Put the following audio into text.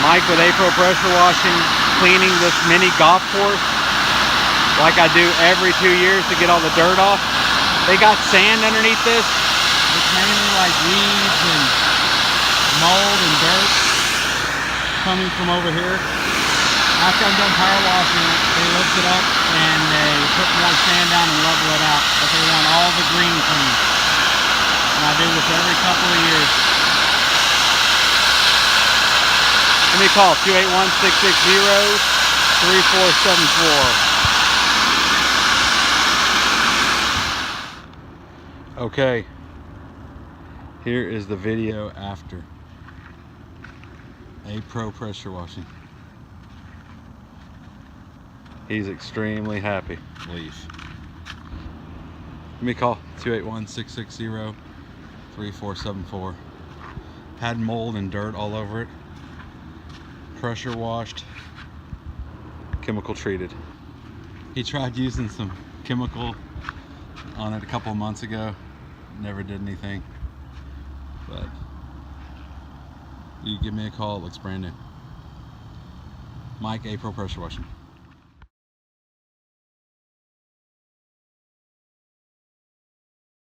Mike with A-Pro Pressure Washing, cleaning this mini golf course like I do every 2 years to get all the dirt off. They got sand underneath this. It's mainly like weeds and mold and dirt coming from over here. After I'm done power washing it, they lift it up and they put more sand down and level it out. But they want all the green clean. And I do this every couple of years. Give me a call, 281-660-3474. Okay, here is the video after A-Pro Pressure Washing. He's extremely happy. Leaf. Give me a call, 281-660-3474. Had mold and dirt all over it. Pressure washed, chemical treated. He tried using some chemical on it a couple of months ago. Never did anything. But you give me a call, it looks brand new. Mike, A-Pro Pressure Washing.